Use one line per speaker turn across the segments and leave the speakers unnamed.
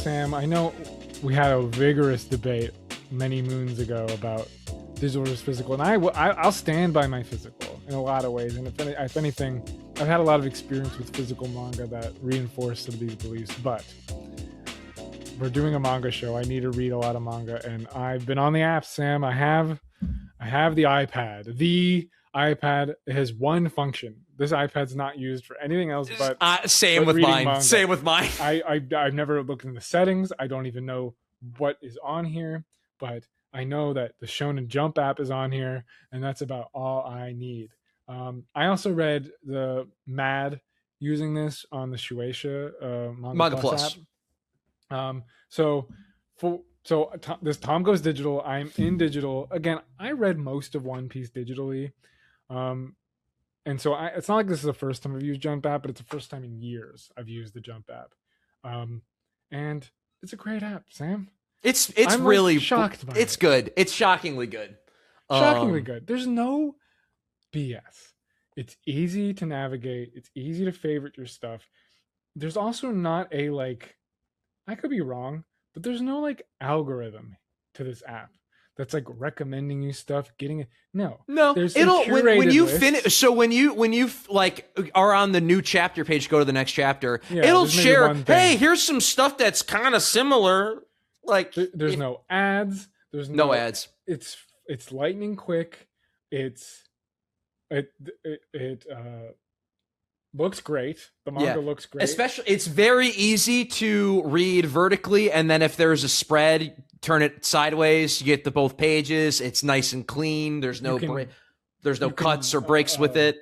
Sam, I know we had a vigorous debate many moons ago about digital versus physical, and I'll stand by my physical in a lot of ways. And if anything, I've had a lot of experience with physical manga that reinforce some of these beliefs. But we're doing a manga show. I need to read a lot of manga, and I've been on the app, Sam. I have the iPad. The iPad has one function. This iPad's not used for anything else but
same with mine.
manga.
Same with mine.
I've never looked in the settings. I don't even know what is on here, but I know that the Shonen Jump app is on here, and that's about all I need. I also read the Mad using this on the Shueisha Manga Plus app. This Tom Goes Digital. I'm in digital again. I read most of One Piece digitally, and so it's not like this is the first time I've used Jump app, but it's the first time in years I've used the Jump app, and it's a great app, Sam.
I'm really
shocked by
it's good. It's shockingly good.
Shockingly good. There's no BS. It's easy to navigate. It's easy to favorite your stuff. There's also not a I could be wrong, but there's no algorithm to this app that's recommending you stuff, getting it. No.
It'll when you finish. So when you are on the new chapter page, go to the next chapter. Yeah, it'll share. Hey, here's some stuff that's kind of similar.
There's no ads. There's
no ads.
It's lightning quick. It looks great. The manga looks great.
Especially, it's very easy to read vertically, and then if there's a spread, turn it sideways. You get the both pages. It's nice and clean. There's no cuts or breaks with it.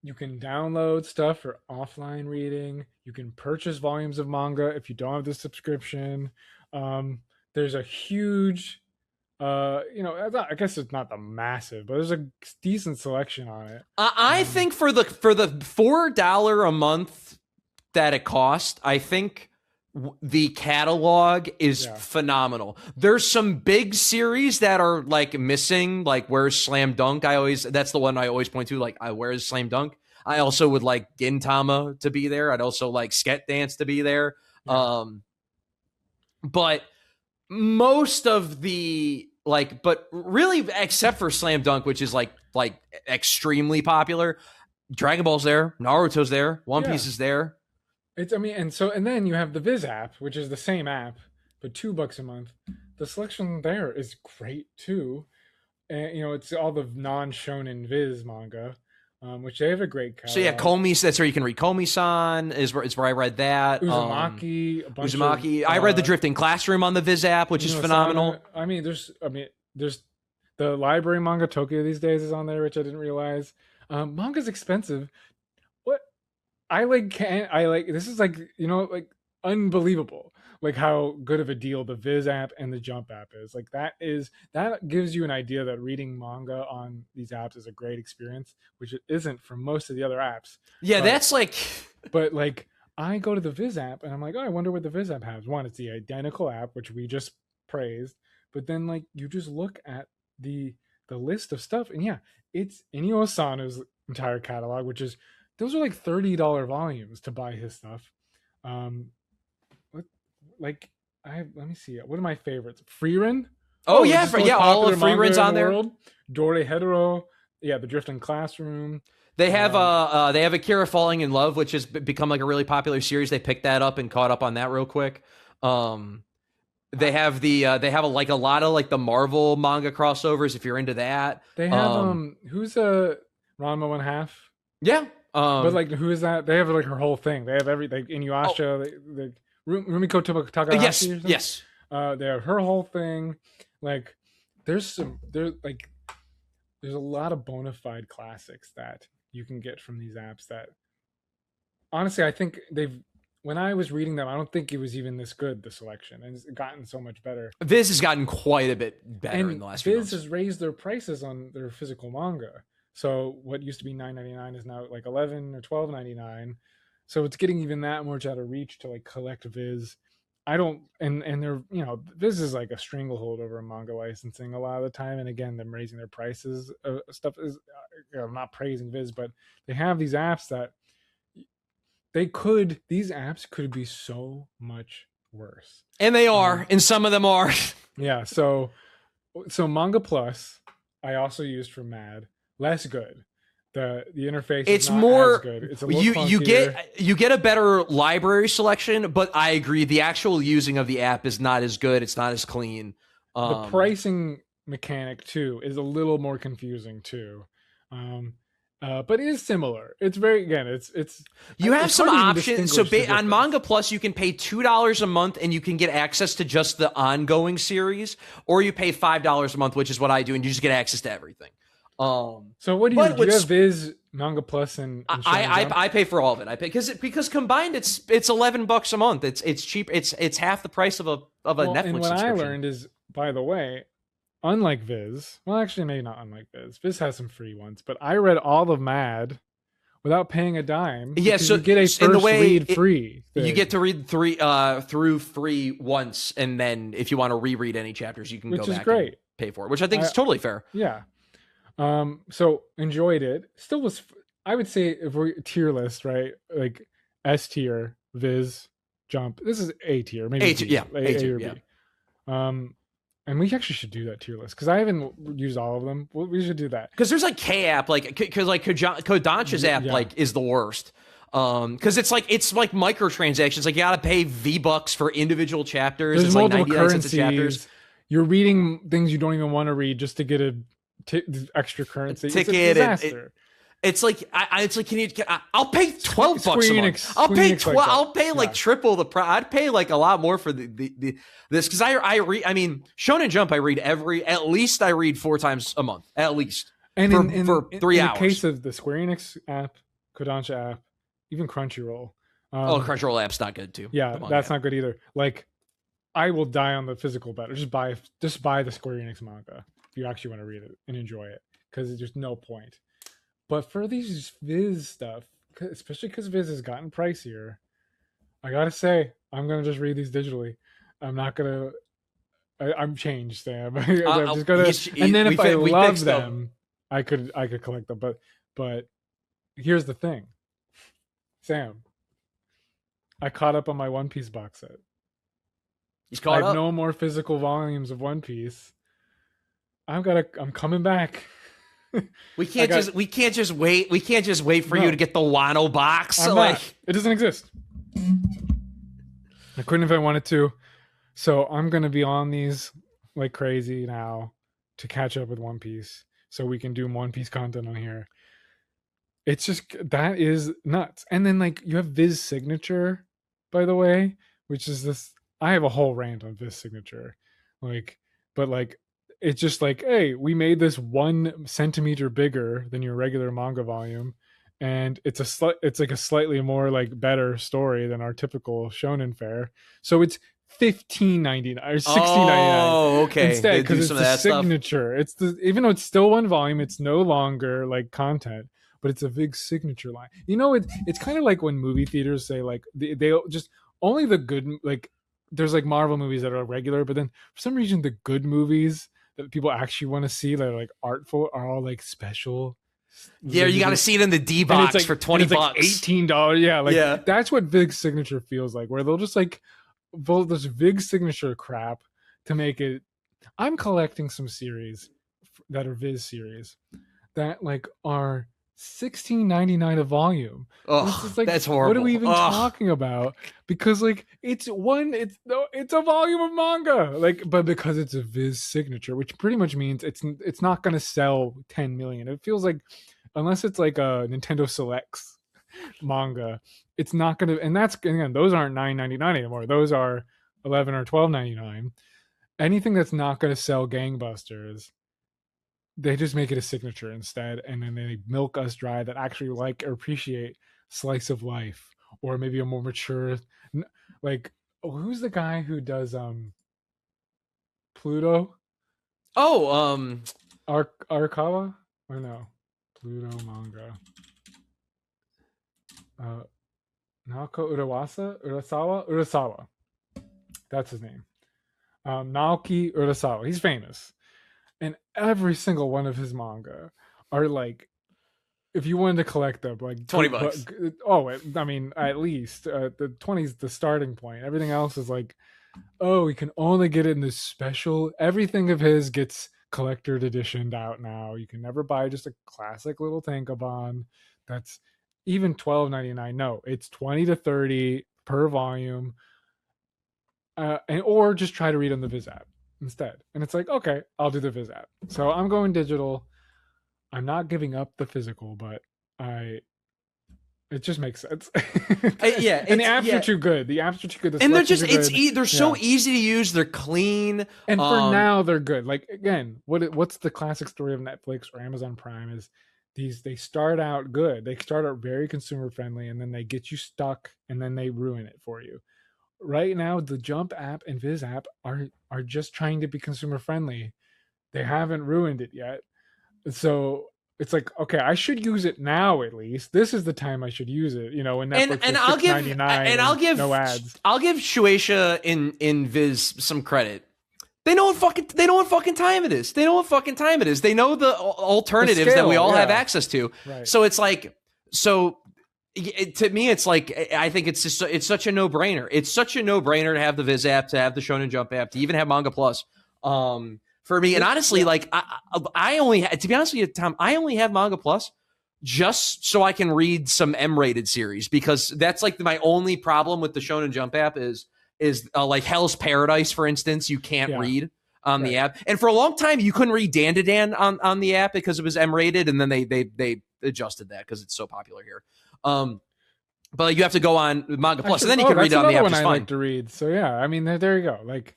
You can download stuff for offline reading. You can purchase volumes of manga if you don't have the subscription. There's a huge, I guess it's not the massive, but there's a decent selection on it.
I think for the $4 a month that it cost, I think the catalog is phenomenal. There's some big series that are missing, where's Slam Dunk? That's the one I always point to. Where's Slam Dunk? I also would like Gintama to be there. I'd also like Sket Dance to be there. Yeah. But most of the but really except for Slam Dunk, which is like extremely popular, Dragon Ball's there, Naruto's there, One Piece is there.
And then you have the Viz app, which is the same app but $2 a month. The selection there is great too, and it's all the non-shonen Viz manga, which they have a great catalog.
So yeah, Komi, that's where you can read Komi-san is where I read that.
Uzumaki,
I read the Drifting Classroom on the Viz app, which is phenomenal.
There's the library manga Tokyo these days is on there, which I didn't realize. Manga's expensive. What this is unbelievable. How good of a deal the Viz app and the Jump app is. That gives you an idea that reading manga on these apps is a great experience, which it isn't for most of the other apps.
Yeah,
But I go to the Viz app and I'm like, oh, I wonder what the Viz app has. One, it's the identical app, which we just praised. But then you just look at the list of stuff, and it's Inio Asano's entire catalog, which is those are $30 volumes to buy his stuff. Let me see. What are my favorites? Frieren.
All of Frieren's on there.
Dore Hetero. Yeah, the Drifting Classroom.
They have Akira Falling in Love, which has become a really popular series. They picked that up and caught up on that real quick. They have a lot of the Marvel manga crossovers if you're into that.
They have who's Ranma 1/2?
Yeah.
But who is that? They have her whole thing. They have everything. Inuyasha. They Rumiko Takahashi.
Yes.
They have her whole thing. There's a lot of bona fide classics that you can get from these apps that honestly I think when I was reading them, I don't think it was even this good, the selection, and it's gotten so much better.
Viz has gotten quite a bit better in the last few months.
Viz has raised their prices on their physical manga. So what used to be $9.99 is now $11 or $12.99. So it's getting even that much out of reach to collect Viz. I don't, and they're, Viz is a stranglehold over manga licensing a lot of the time. And again, them raising their prices, stuff is, I'm not praising Viz, but they have these apps that these apps could be so much worse.
And they are, and some of them are.
Yeah. So Manga Plus, I also used for Mad. Less good. The interface
It's
is not
more
as good. It's a little
you
clunkier.
you get a better library selection, but I agree the actual using of the app is not as good. It's not as clean.
The pricing mechanic too is a little more confusing too. But it is similar. It's very it's
you have
it's
some
hard to even
options. So
distinguish the
on
difference.
Manga Plus, you can pay $2 a month and you can get access to just the ongoing series, or you pay $5 a month, which is what I do, and you just get access to everything.
So what do you have Viz, Manga Plus, and
I pay for all of it. I pay because combined it's $11 a month. It's cheap. It's half the price of a Netflix
and what
subscription.
I learned is, by the way, unlike Viz, well, actually, maybe not unlike Viz. Viz has some free ones, but I read all of Mad without paying a dime.
Yeah, so
you get a first read free.
You get to read through free once, and then if you want to reread any chapters, you can go back and pay for it, which I think is totally fair.
Yeah. So enjoyed it. Still was. I would say if we're tier list, right? Like S tier, Viz, Jump. This is A tier, maybe
A tier, yeah, A tier,
or B. And we actually should do that tier list because I haven't used all of them. We should do that
because there's like K app, like because like Kodansha's app like is the worst. Because it's like microtransactions. Like you gotta pay V-Bucks for individual chapters.
There's
it's
multiple
like 99 cents a chapters.
You're reading things you don't even want to read just to get a extra currency.
Ticket.
It's a disaster.
It's like it's like I'll pay $12 a month. I'll pay 12. I'll pay like triple the price. I'd pay like a lot more for this because I read. I mean, Shonen Jump. I read at least 4 times a month at least,
and
for 3 hours.
In the case of the Square Enix app, Kodansha app, even Crunchyroll.
Crunchyroll app's not good too.
Yeah, that's not good either. Like, I will die on the physical better. Just buy the Square Enix manga if you actually want to read it and enjoy it, because there's just no point. But for these Viz stuff, especially because Viz has gotten pricier, I gotta say, I'm gonna just read these digitally. I'm not gonna. I'm changed, Sam. I'm just gonna. And then if I love them, I could collect them. But here's the thing, Sam. I caught up on my One Piece box set.
He's caught up.
I have no more physical volumes of One Piece. I'm coming back.
We can't just wait. We can't just wait for you to get the Wano box.
It doesn't exist. I couldn't if I wanted to. So I'm gonna be on these like crazy now to catch up with One Piece, so we can do One Piece content on here. It's just that is nuts. And then like you have Viz Signature, by the way, which is this. I have a whole rant on Viz Signature, it's just like, hey, we made this 1 centimeter bigger than your regular manga volume, and it's like a slightly more like better story than our typical shonen fare. So it's $15.99 or $16.99.
Oh, okay.
Instead, because it's the signature. Even though it's still 1 volume, it's no longer like content, but it's a big signature line. You know, it's kind of like when movie theaters say like they just only the good, like there's like Marvel movies that are regular, but then for some reason the good movies that people actually want to see that are like artful are all like special.
Yeah, you got to see it in the D box like, for $20.
Like $18. Yeah, that's what Vig's Signature feels like, where they'll just like build this Vig Signature crap to make it. I'm collecting some series that are Viz series that like are $16.99 a volume.
Oh,
like,
that's horrible.
What are we even talking about? Because like it's a volume of manga, like, but because it's a Viz Signature, which pretty much means it's not gonna sell 10 million. It feels like, unless it's like a Nintendo Selects manga, it's not gonna. And that's, again, those aren't $9.99 anymore. Those are $11 or $12.99. Anything that's not gonna sell gangbusters, they just make it a signature instead, and then they milk us dry that actually like or appreciate slice of life, or maybe a more mature, like, who's the guy who does Pluto?
Oh,
Arakawa? Or no, Pluto manga. Naoko Urasawa. That's his name. Naoki Urasawa. He's famous. And every single one of his manga are like if you wanted to collect them, like
$20.
I mean, at least the 20 is the starting point. Everything else is like, oh, we can only get it in this special. Everything of his gets collector editioned out now. You can never buy just a classic little tankobon that's even $12.99. No, it's 20 to 30 per volume. Or just try to read on the Viz app instead. And it's like, okay, I'll do the Viz app. So I'm going digital. I'm not giving up the physical, but it just makes sense.
Yeah,
and the apps are too good. The apps are too good.
And they're just they're so easy to use. They're clean.
And for now, they're good. Like again, what's the classic story of Netflix or Amazon Prime is they start out good. They start out very consumer friendly, and then they get you stuck, and then they ruin it for you. Right now, the Jump app and Viz app are just trying to be consumer friendly. They haven't ruined it yet. So it's like, okay, I should use it now at least. This is the time I should use it. When Netflix is $6.99 no ads.
I'll give Shueisha in Viz some credit. They know what fucking time it is. They know what fucking time it is. They know the alternatives that we all have access to.
Right.
So it's like, to me, it's like, I think it's such a no-brainer. It's such a no-brainer to have the Viz app, to have the Shonen Jump app, to even have Manga Plus. For me, and honestly, like I only, to be honest with you, Tom, I only have Manga Plus just so I can read some M-rated series, because that's like my only problem with the Shonen Jump app is like Hell's Paradise, for instance, you can't read on the app, and for a long time you couldn't read Dan to Dan on the app because it was M-rated, and then they adjusted that because it's so popular here. But you have to go on Manga Plus, and then you can read it on the app.
That's I like to read. So yeah, I mean, there you go. Like,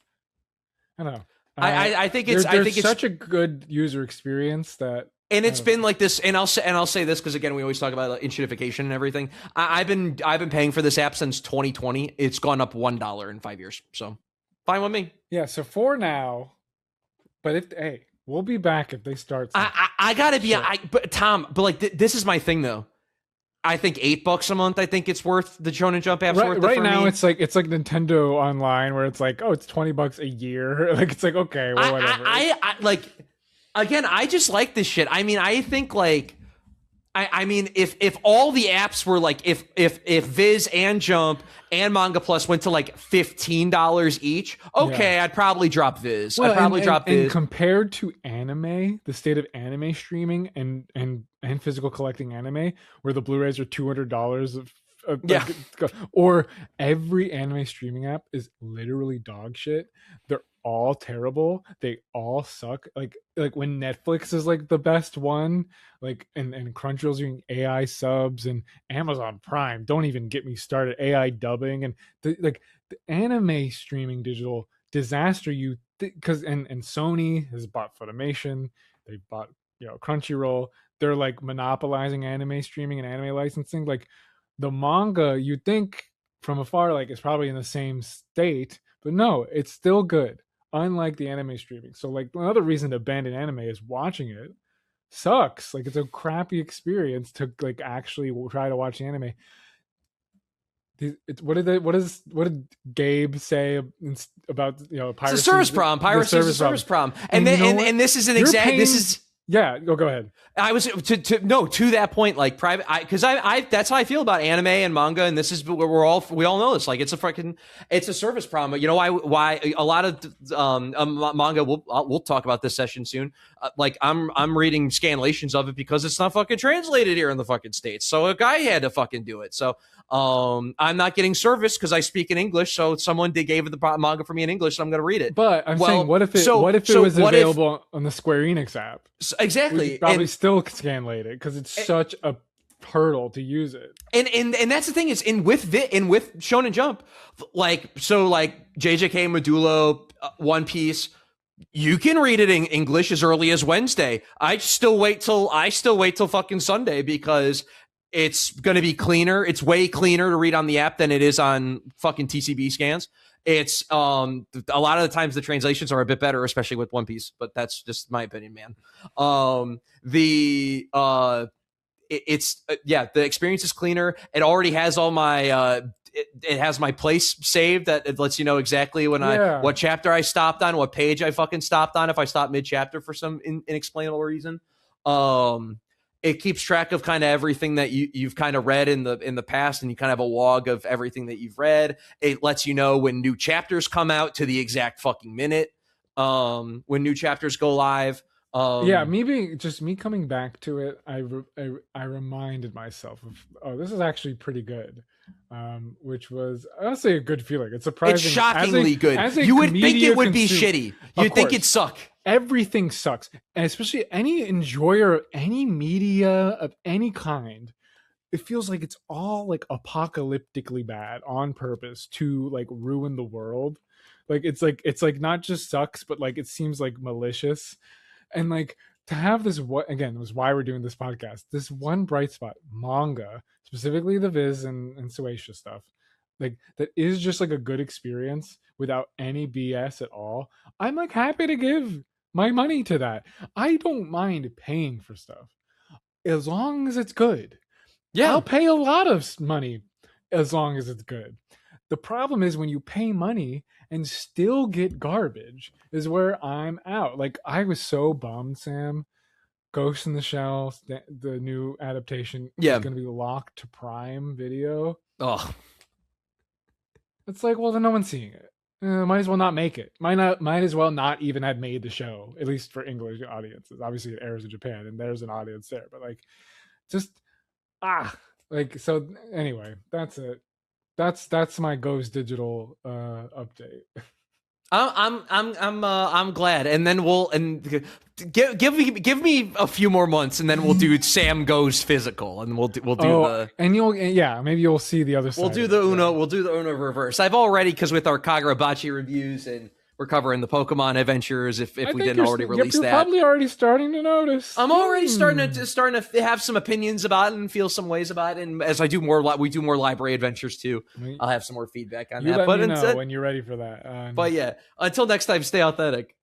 I don't know.
I think it's
such a good user experience that,
and it's been like this. And I'll say this because again, we always talk about inshinification and everything. I've been paying for this app since 2020. It's gone up $1 in 5 years. So fine with me.
Yeah. So for now, but we'll be back if they start.
I gotta be. But Tom, like this is my thing though. I think $8 a month. I think it's worth the Shonen Jump app's worth.
Right now, it's like Nintendo Online, where it's like, oh, it's $20 a year. Like it's like, okay, well, whatever.
I like, again, I just like this shit. I mean, I think like, I mean, if all the apps were like, if Viz and Jump and Manga Plus went to like $15 each, okay, I'd probably drop Viz. I'd probably drop Viz.
And compared to anime, the state of anime streaming and physical collecting anime, where the Blu-rays are $200 or every anime streaming app is literally dog shit. They're all terrible. They all suck. Like when Netflix is like the best one, like and Crunchyroll's doing AI subs, and Amazon Prime, don't even get me started, AI dubbing, and the anime streaming digital disaster. Because Sony has bought Funimation, they've bought Crunchyroll. They're like monopolizing anime streaming and anime licensing. Like the manga, you'd think from afar, like it's probably in the same state, but no, it's still good, unlike the anime streaming. So like another reason to abandon anime is watching it sucks. Like it's a crappy experience to like actually try to watch the anime. What did Gabe say about piracy?
It's a service problem. Piracy is a service problem. And this is an exact. This is.
Yeah, go ahead.
I was to that point, like private, because I that's how I feel about anime and manga, and this is where we all know this. Like it's a service problem. But you know why a lot of manga, we'll talk about this session soon. Like I'm reading scanlations of it because it's not fucking translated here in the fucking States. So a guy had to fucking do it. So I'm not getting service because I speak in English. So someone gave the manga for me in English, so I'm going to read it.
But I'm saying, what if it was available on the Square Enix app?
Exactly.
We'd probably still scanlate it because it's such a hurdle to use it.
And that's the thing is with Shonen Jump, like JJK, Modulo, One Piece, you can read it in English as early as Wednesday. I still wait till fucking Sunday because it's going to be cleaner. It's way cleaner to read on the app than it is on fucking TCB scans. It's a lot of the times the translations are a bit better, especially with One Piece, but that's just my opinion, man. The experience is cleaner. It already has all my it has my place saved that it lets you know exactly what chapter I stopped on, what page I fucking stopped on if I stopped mid chapter for some inexplainable reason. it keeps track of kind of everything that you've kind of read in the past, and you kind of have a log of everything that you've read. It lets you know when new chapters come out to the exact fucking minute, when new chapters go live.
Yeah, me coming back to it, I reminded myself of, oh, this is actually pretty good, which was, I don't say a good feeling. It's surprising.
It's shockingly good. You would think it would be shitty. You'd think it'd suck.
Everything sucks, and especially any enjoyer of any media of any kind, it feels like it's all like apocalyptically bad on purpose to like ruin the world. Like it's like not just sucks, but like it seems like malicious. And like to have this, what again was why we're doing this podcast, this one bright spot, manga, specifically the Viz and Suecia stuff, like that is just like a good experience without any BS at all. I'm like happy to give my money to that. I don't mind paying for stuff as long as it's good.
Yeah,
I'll pay a lot of money as long as it's good. The problem is when you pay money and still get garbage is where I'm out. Like I was so bummed, Sam. Ghost in the Shell, the new adaptation, is going to be locked to Prime Video.
Oh,
it's like, well, then no one's seeing it. Might as well not make it. Might as well not even have made the show, at least for English audiences. Obviously, it airs in Japan, and there's an audience there. But like, just like so. Anyway, that's it. That's my Ghost Digital update.
I'm glad, and then give me a few more months, and then we'll do Sam Goes Physical, and we'll do
maybe you'll see the other side.
We'll do the Uno reverse. I've already, because with our Kagurabachi reviews, and we're covering the Pokemon adventures. If we didn't already release that,
you're probably already starting to notice.
I'm already starting to have some opinions about it and feel some ways about it. And as we do more library adventures too, I'll have some more feedback on that.
Let me know when you're ready for that.
But yeah, until next time, stay authentic.